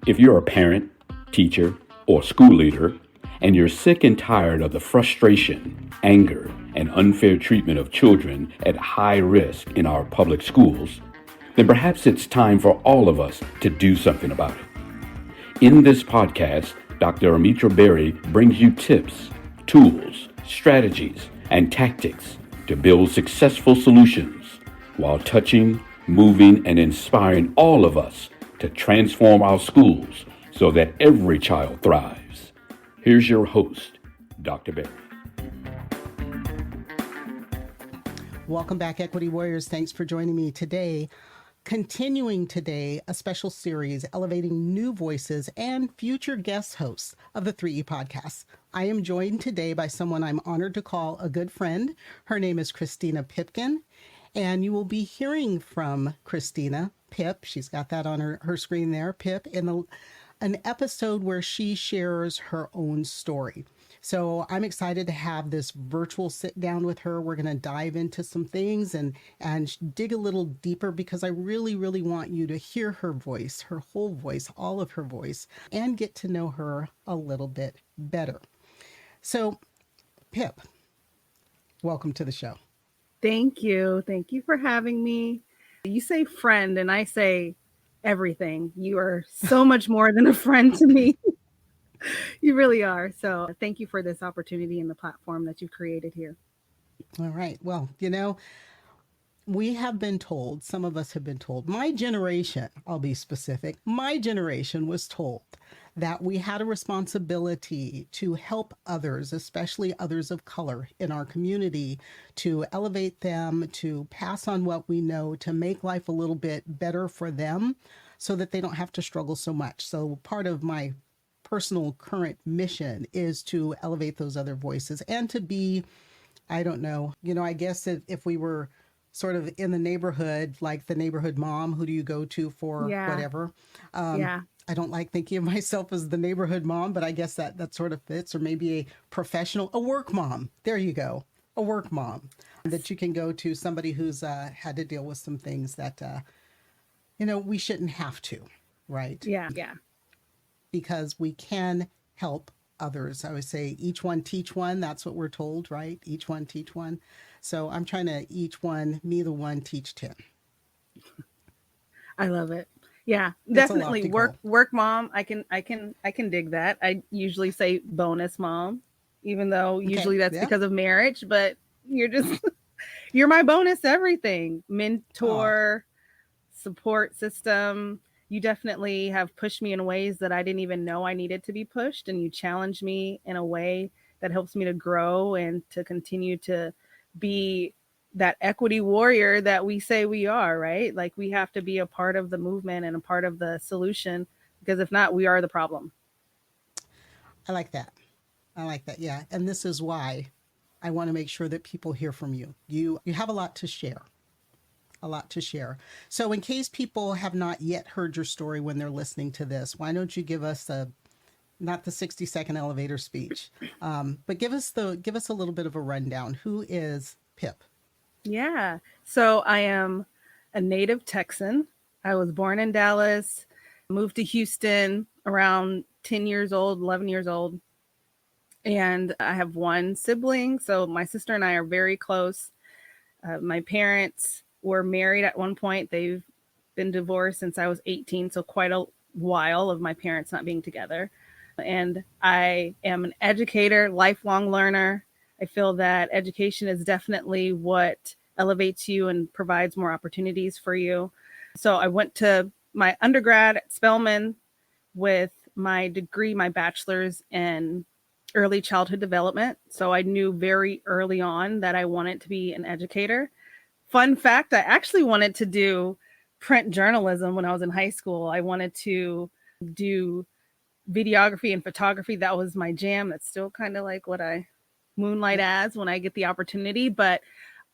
If you're a parent, teacher, or school leader, and you're sick and tired of the frustration, anger, and unfair treatment of children at high risk in our public schools, then perhaps it's time for all of us to do something about it. In this podcast, Dr. Almitra Berry brings you tips, tools, strategies, and tactics to build successful solutions while touching, moving, and inspiring all of us to transform our schools so that every child thrives. Here's your host, Dr. Berry. Welcome back, Equity Warriors. Thanks for joining me today. Continuing today, a special series elevating new voices and future guest hosts of the 3E podcast. I am joined today by someone I'm honored to call a good friend. Her name is Christina Pipkin, and you will be hearing from Christina, Pip. She's got that on her screen there, Pip, in an episode where she shares her own story. So I'm excited to have this virtual sit down with her. We're going to dive into some things and dig a little deeper because I really, really want you to hear her voice, her whole voice, all of her voice, and get to know her a little bit better. So, Pip, welcome to the show. Thank you. Thank you for having me. You say friend and I say everything. You are so much more than a friend to me. You really are. So thank you for this opportunity and the platform that you've created here. All right. Well, we have been told, some of us have been told, my generation, I'll be specific, my generation was told that we had a responsibility to help others, especially others of color in our community, to elevate them, to pass on what we know, to make life a little bit better for them so that they don't have to struggle so much. So part of my personal current mission is to elevate those other voices and to be, I don't know, I guess if we were sort of in the neighborhood, like the neighborhood mom, who do you go to for whatever? I don't like thinking of myself as the neighborhood mom, but I guess that sort of fits, or maybe a work mom. There you go. A work mom that you can go to, somebody who's had to deal with some things that, we shouldn't have to, right? Yeah. Because we can help others. I would say each one teach one. That's what we're told, right? Each one teach one. So I'm trying to each one, me the one, teach 10. I love it. Yeah, definitely. Work mom. I can dig that. I usually say bonus mom, even though usually that's because of marriage, but you're my bonus everything. Mentor, support system. You definitely have pushed me in ways that I didn't even know I needed to be pushed. And you challenge me in a way that helps me to grow and to continue to be that equity warrior that we say we are, right? Like we have to be a part of the movement and a part of the solution, because if not, we are the problem. I like that. Yeah. And this is why I want to make sure that people hear from you. You have a lot to share. So in case people have not yet heard your story when they're listening to this, why don't you give us not the 60-second elevator speech, but give us a little bit of a rundown. Who is Pip? Yeah. So I am a native Texan. I was born in Dallas, moved to Houston around 10 years old, 11 years old. And I have one sibling. So my sister and I are very close. My parents were married at one point. They've been divorced since I was 18. So quite a while of my parents not being together. And I am an educator, lifelong learner. I feel that education is definitely what elevates you and provides more opportunities for you. So I went to my undergrad at Spelman with my degree, my bachelor's in early childhood development. So I knew very early on that I wanted to be an educator. Fun fact, I actually wanted to do print journalism when I was in high school. I wanted to do videography and photography. That was my jam. That's still kind of like what I moonlight as when I get the opportunity. But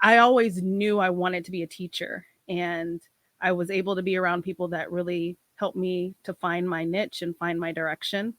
I always knew I wanted to be a teacher. And I was able to be around people that really helped me to find my niche and find my direction.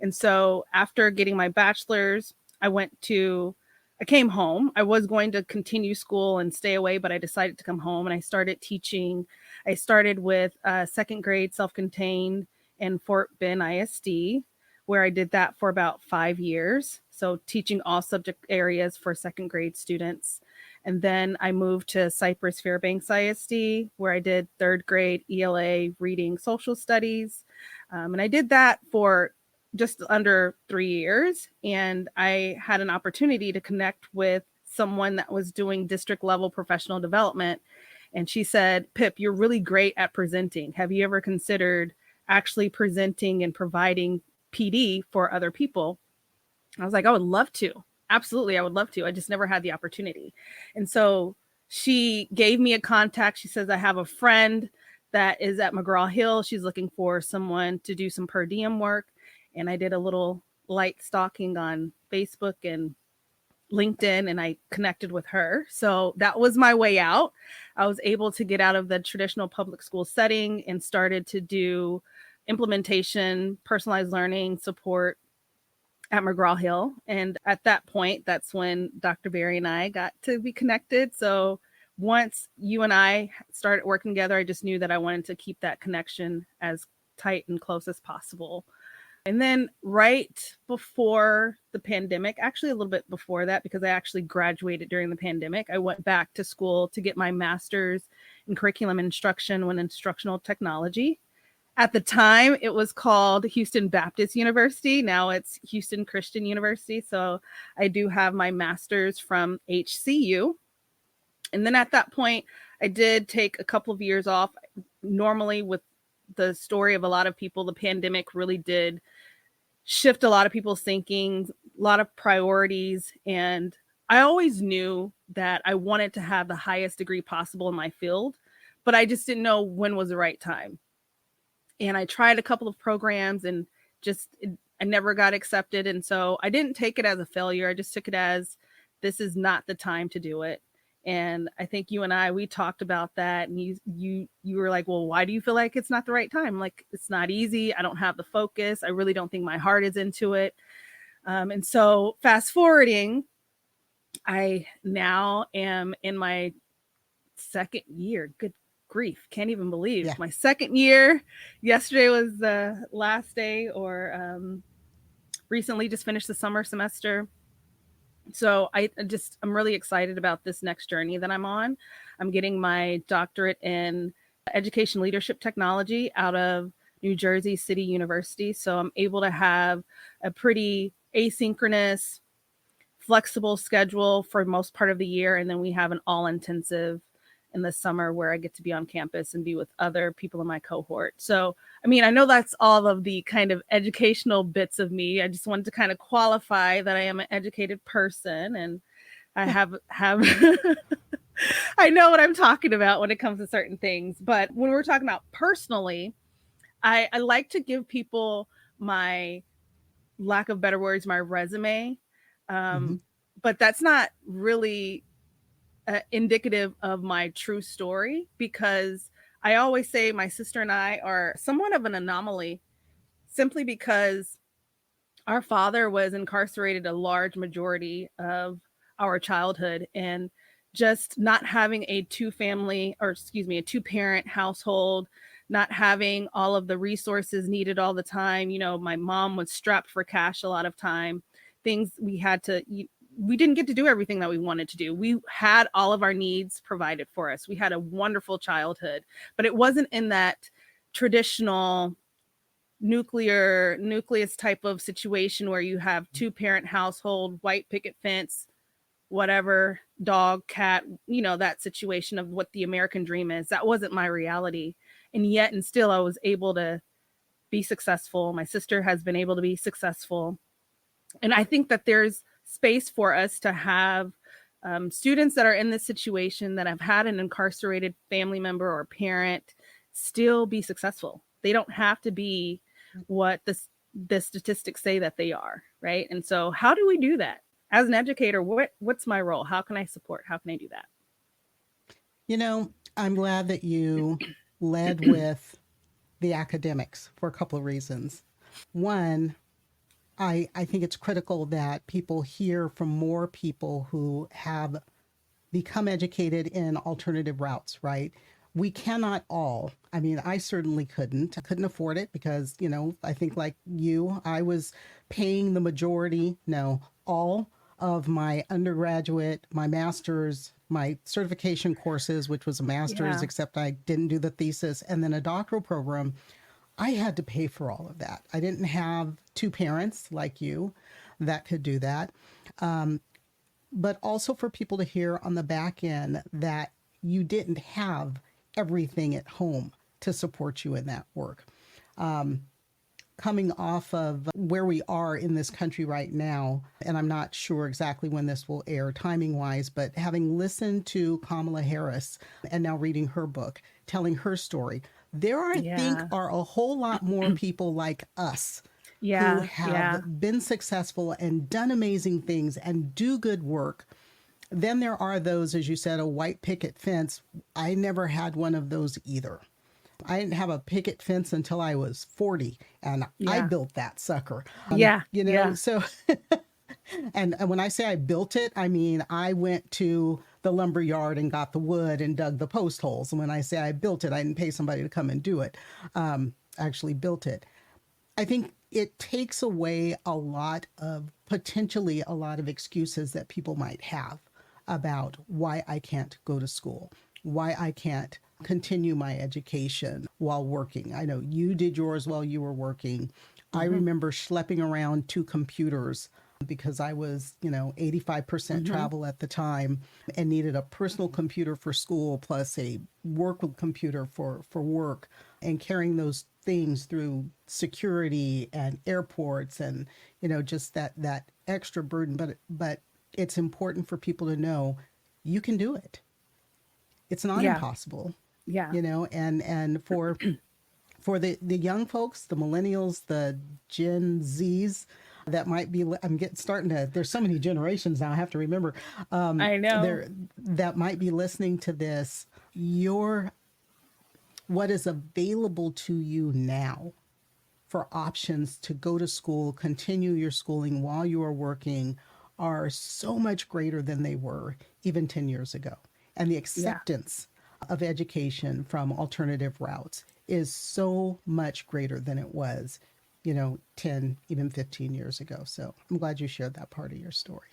And so after getting my bachelor's, I came home. I was going to continue school and stay away, but I decided to come home and I started teaching. I started with second grade self-contained in Fort Bend ISD, where I did that for about 5 years. So teaching all subject areas for second grade students. And then I moved to Cypress Fairbanks ISD, where I did third grade ELA reading social studies. And I did that for just under 3 years. And I had an opportunity to connect with someone that was doing district level professional development. And she said, Pip, you're really great at presenting. Have you ever considered actually presenting and providing PD for other people? I was like, I would love to. Absolutely, I would love to. I just never had the opportunity. And so she gave me a contact. She says, I have a friend that is at McGraw-Hill. She's looking for someone to do some per diem work. And I did a little light stalking on Facebook and LinkedIn, and I connected with her. So that was my way out. I was able to get out of the traditional public school setting and started to do implementation, personalized learning support at McGraw-Hill. And at that point, that's when Dr. Berry and I got to be connected. So once you and I started working together, I just knew that I wanted to keep that connection as tight and close as possible. And then right before the pandemic, actually a little bit before that, because I actually graduated during the pandemic, I went back to school to get my master's in curriculum instruction and instructional technology. At the time, it was called Houston Baptist University. Now it's Houston Christian University. So I do have my master's from HCU. And then at that point, I did take a couple of years off. Normally, with the story of a lot of people, the pandemic really did shift a lot of people's thinking, a lot of priorities. And I always knew that I wanted to have the highest degree possible in my field, but I just didn't know when was the right time. And I tried a couple of programs and I never got accepted. And so I didn't take it as a failure. I just took it as this is not the time to do it. And I think you and we talked about that. And you were like, well, why do you feel like it's not the right time? Like, it's not easy. I don't have the focus. I really don't think my heart is into it. And so fast forwarding, I now am in my second year. Good grief, can't even believe my second year. Yesterday was the last day, or recently just finished the summer semester. So I'm really excited about this next journey that I'm on. I'm getting my doctorate in education leadership technology out of New Jersey City University. So I'm able to have a pretty asynchronous, flexible schedule for most part of the year. And then we have an all intensive in the summer where I get to be on campus and be with other people in my cohort. So, I mean, I know that's all of the kind of educational bits of me. I just wanted to kind of qualify that I am an educated person, and I have I know what I'm talking about when it comes to certain things. But when we're talking about personally, I like to give people my, lack of better words, my resume. But that's not really indicative of my true story, because I always say my sister and I are somewhat of an anomaly, simply because our father was incarcerated a large majority of our childhood, and just not having a two-parent household, not having all of the resources needed all the time. You know, my mom was strapped for cash a lot of time. Things we didn't get to do everything that we wanted to do. We had all of our needs provided for us. We had a wonderful childhood, but it wasn't in that traditional nucleus type of situation where you have two-parent household, white picket fence, whatever, dog, cat, that situation of what the American dream is. That wasn't my reality. And yet, and still, I was able to be successful. My sister has been able to be successful. And I think that there's space for us to have students that are in this situation, that have had an incarcerated family member or parent, still be successful. They don't have to be what the statistics say that they are, right? And so how do we do that? As an educator, what's my role? How can I support? How can I do that? I'm glad that you led with the academics for a couple of reasons. One, I think it's critical that people hear from more people who have become educated in alternative routes, right? we cannot all, I mean, I certainly couldn't. I couldn't afford it because, I think like you, I was paying the majority, no, all of my undergraduate, my master's, my certification courses, which was a master's, Yeah. except I didn't do the thesis, and then a doctoral program. I had to pay for all of that. I didn't have two parents like you that could do that. But also for people to hear on the back end that you didn't have everything at home to support you in that work. Coming off of where we are in this country right now, and I'm not sure exactly when this will air timing wise, but having listened to Kamala Harris and now reading her book, telling her story, there I think Yeah. are a whole lot more people like us who Yeah. Yeah. have been successful and done amazing things and do good work. Then there are those, as you said, a white picket fence. I never had one of those either. I didn't have a picket fence until I was 40, and I Yeah. built that sucker. Yeah. Yeah. So, and when I say I built it, I mean I went to the lumber yard and got the wood and dug the post holes. And when I say I built it, I didn't pay somebody to come and do it. Actually built it. I think it takes away potentially a lot of excuses that people might have about why I can't go to school, why I can't continue my education while working. I know you did yours while you were working. I Mm-hmm. remember schlepping around two computers because I was, 85% Mm-hmm. travel at the time and needed a personal computer for school plus a work computer for work, and carrying those things through security and airports and, just that extra burden. But it's important for people to know you can do it. It's not Yeah. impossible, Yeah. and for the young folks, the millennials, the Gen Zs that might be, there's so many generations now, I have to remember, I know. there that might be listening to this, what is available to you now for options to go to school, continue your schooling while you are working are so much greater than they were even 10 years ago. And the Yeah. acceptance of education from alternative routes is so much greater than it was, 10, even 15 years ago. So I'm glad you shared that part of your story.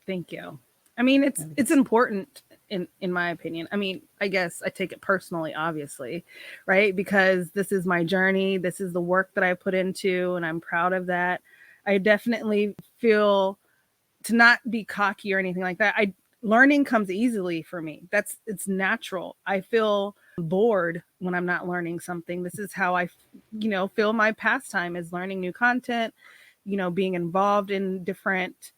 Thank you. I mean, I think it's important in my opinion. I mean, I guess I take it personally, obviously, right? Because this is my journey. This is the work that I put into, and I'm proud of that. I definitely feel, to not be cocky or anything like that, I learning comes easily for me. It's natural. I feel bored when I'm not learning something. This is how I feel my pastime is learning new content, being involved in different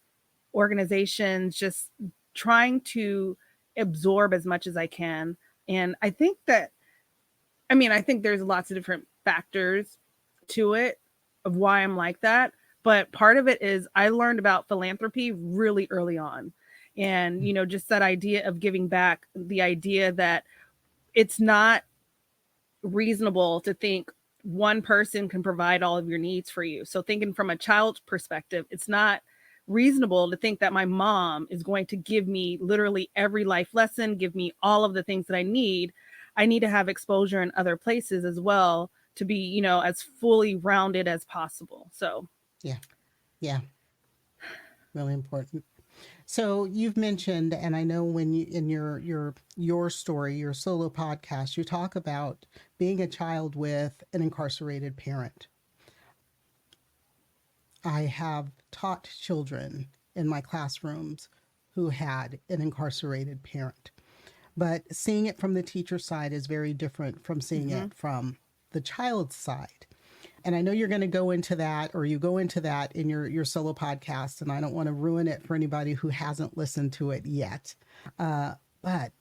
organizations, just trying to absorb as much as I can. And I think I think there's lots of different factors to it of why I'm like that. But part of it is I learned about philanthropy really early on. And, just that idea of giving back, the idea that it's not reasonable to think one person can provide all of your needs for you. So thinking from a child's perspective, it's not reasonable to think that my mom is going to give me literally every life lesson, give me all of the things that I need. I need to have exposure in other places as well to be, as fully rounded as possible. So, Yeah. Yeah. Really important. So you've mentioned, and I know when you in your story, your solo podcast, you talk about being a child with an incarcerated parent. I have taught children in my classrooms who had an incarcerated parent. But seeing it from the teacher side is very different from seeing mm-hmm. it from the child's side. And I know you're going to go into that, or you go into that in your solo podcast, and I don't want to ruin it for anybody who hasn't listened to it yet. But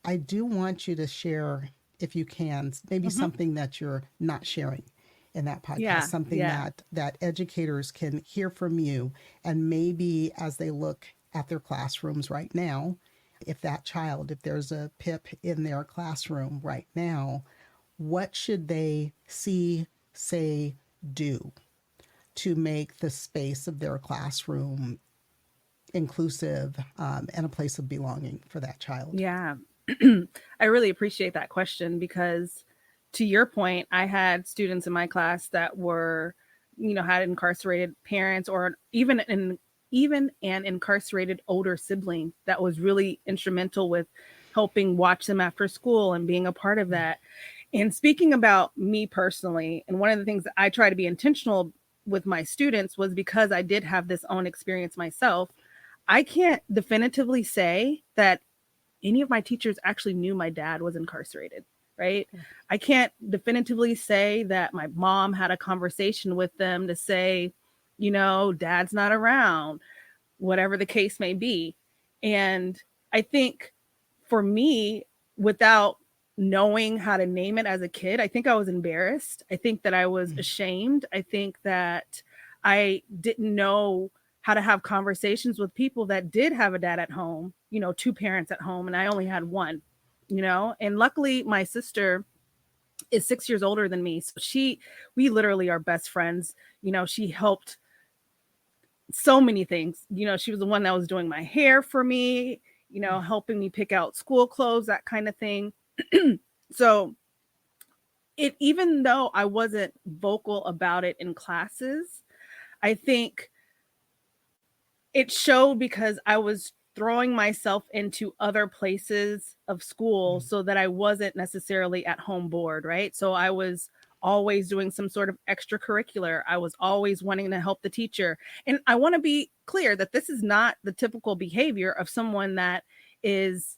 I do want you to share, if you can, maybe Mm-hmm. something that you're not sharing in that podcast, Yeah. something Yeah. that educators can hear from you, and maybe as they look at their classrooms right now, if there's a PIP in their classroom right now, what should they see, say, do to make the space of their classroom inclusive, and a place of belonging for that child? Yeah. I really appreciate that question because, to your point, I had students in my class that were, had incarcerated parents, or even an incarcerated older sibling that was really instrumental with helping watch them after school and being a part of that. And speaking about me personally, and one of the things that I try to be intentional with my students was because I did have this own experience myself. I can't definitively say that any of my teachers actually knew my dad was incarcerated, right? I can't definitively say that my mom had a conversation with them to say, dad's not around, whatever the case may be. And I think for me, without knowing how to name it as a kid, I think I was embarrassed. I think that I was ashamed. I think that I didn't know how to have conversations with people that did have a dad at home, two parents at home, and I only had one, and luckily my sister is 6 years older than me. So we literally are best friends. She helped so many things. She was the one that was doing my hair for me, helping me pick out school clothes, that kind of thing. So even though I wasn't vocal about it in classes, I think it showed because I was throwing myself into other places of school so that I wasn't necessarily at home bored, right? So I was always doing some sort of extracurricular. I was always wanting to help the teacher. And I want to be clear that this is not the typical behavior of someone that is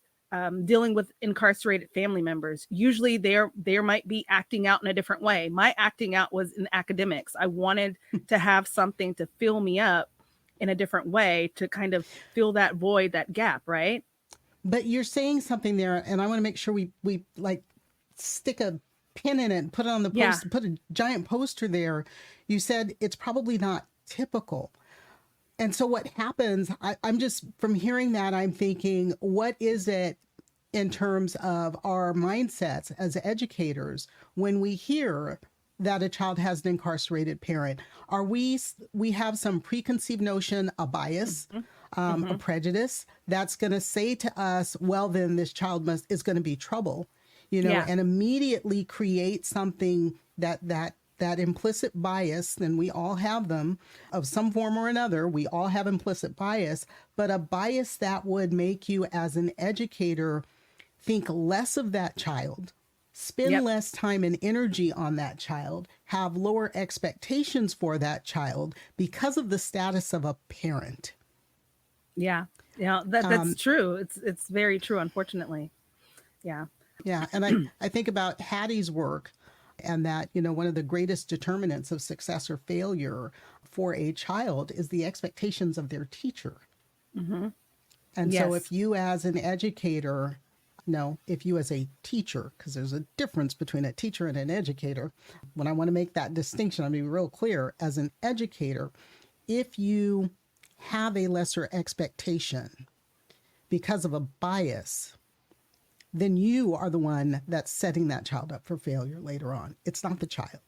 dealing with incarcerated family members. Usually they might be acting out in a different way. My acting out was in academics. I wanted to have something to fill me up in a different way to kind of fill that void, that gap, right? But you're saying something there, and I want to make sure we like stick a pin in it and put it on the post, put a giant poster there. You said it's probably not typical. And so what happens, I'm just, from hearing that, I'm thinking, what is it in terms of our mindsets as educators when we hear that a child has an incarcerated parent? Are we have some preconceived notion, a bias, a prejudice that's going to say to us, well, then this child is going to be trouble, and immediately create something that implicit bias, and we all have them of some form or another. We all have implicit bias, but a bias that would make you as an educator think less of that child, spend less time and energy on that child, have lower expectations for that child because of the status of a parent. Yeah. That's true. It's very true, unfortunately. Yeah. Yeah. And I think about Hattie's work, and that, one of the greatest determinants of success or failure for a child is the expectations of their teacher. And so if you as an educator, if you as a teacher, because there's a difference between a teacher and an educator, when I want to make that distinction, I'll be real clear. As an educator, if you have a lesser expectation because of a bias, then you are the one that's setting that child up for failure later on. It's not the child.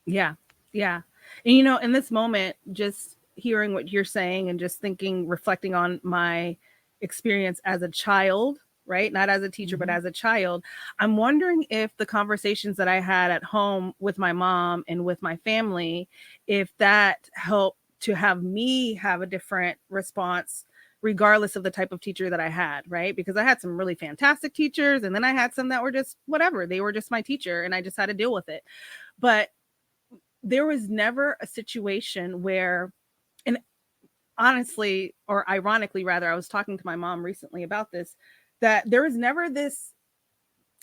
Yeah. Yeah. And, in this moment, just hearing what you're saying and just thinking, reflecting on my experience as a child, right? Not as a teacher, but as a child, I'm wondering if the conversations that I had at home with my mom and with my family, if that helped to have me have a different response regardless of the type of teacher that I had, right? Because I had some really fantastic teachers, and then I had some that were just whatever. They were just my teacher, and I just had to deal with it. But there was never a situation where, and honestly, or ironically rather, I was talking to my mom recently about this, that there was never this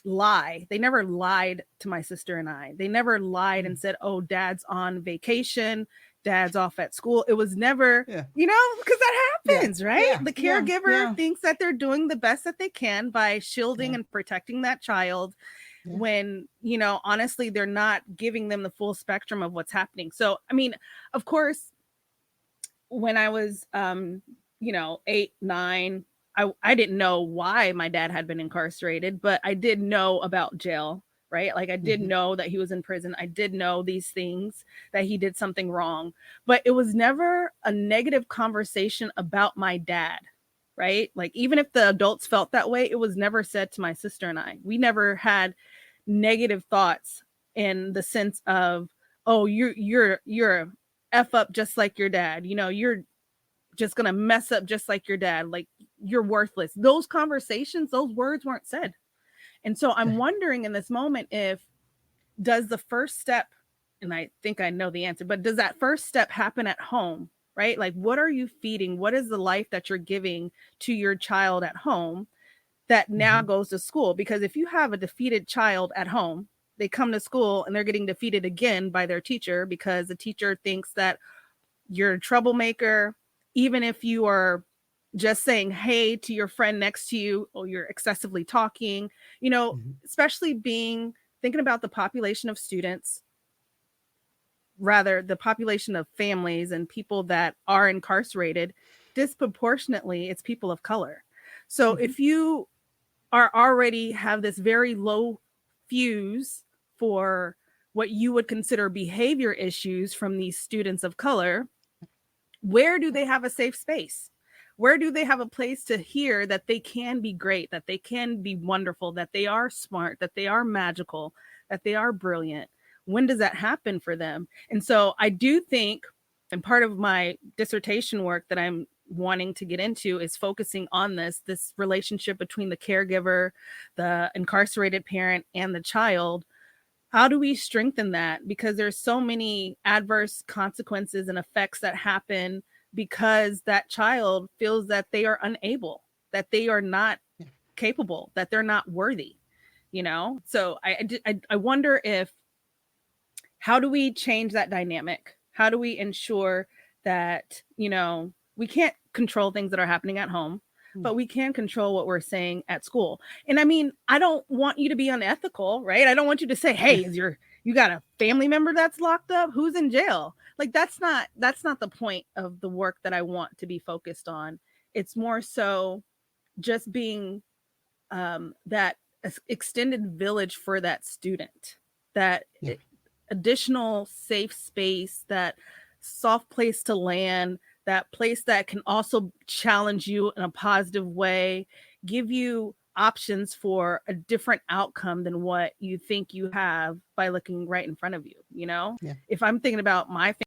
lie. They never lied to my sister and I. They never lied and said, oh, dad's on vacation, dad's off at school. It was never, because that happens, right? Yeah. The caregiver thinks that they're doing the best that they can by shielding and protecting that child when, honestly, they're not giving them the full spectrum of what's happening. So, I mean, of course, when I was, 8, 9, I didn't know why my dad had been incarcerated, but I did know about jail, right? Like I did know that he was in prison. I did know these things, that he did something wrong, but it was never a negative conversation about my dad, right? Like, even if the adults felt that way, it was never said to my sister and I. We never had negative thoughts in the sense of, oh, you're F up just like your dad. You know, you're just going to mess up just like your dad. Like, you're worthless. Those conversations, those words weren't said. And so I'm wondering in this moment, if does the first step, and I think I know the answer, but does that first step happen at home, right? Like, what are you feeding? What is the life that you're giving to your child at home that now goes to school? Because if you have a defeated child at home, they come to school and they're getting defeated again by their teacher because the teacher thinks that you're a troublemaker. Even if you are just saying hey to your friend next to you, or you're excessively talking, you know, especially thinking about the population of students, rather the population of families and people that are incarcerated, disproportionately, it's people of color. So if you are already have this very low fuse for what you would consider behavior issues from these students of color, where do they have a safe space? Where do they have a place to hear that they can be great, that they can be wonderful, that they are smart, that they are magical, that they are brilliant? When does that happen for them? And so I do think, and part of my dissertation work that I'm wanting to get into is focusing on this relationship between the caregiver, the incarcerated parent, and the child. How do we strengthen that? Because there's so many adverse consequences and effects that happen because that child feels that they are unable, that they are not capable, that they're not worthy, you know? So I wonder how do we change that dynamic? How do we ensure that, you know, we can't control things that are happening at home, but we can control what we're saying at school? And I mean, I don't want you to be unethical, right? I don't want you to say, hey, you got a family member that's locked up? Who's in jail? Like, that's not the point of the work that I want to be focused on. It's more so just being that extended village for that student, that additional safe space, that soft place to land, that place that can also challenge you in a positive way, give you options for a different outcome than what you think you have by looking right in front of you. You know, if I'm thinking about my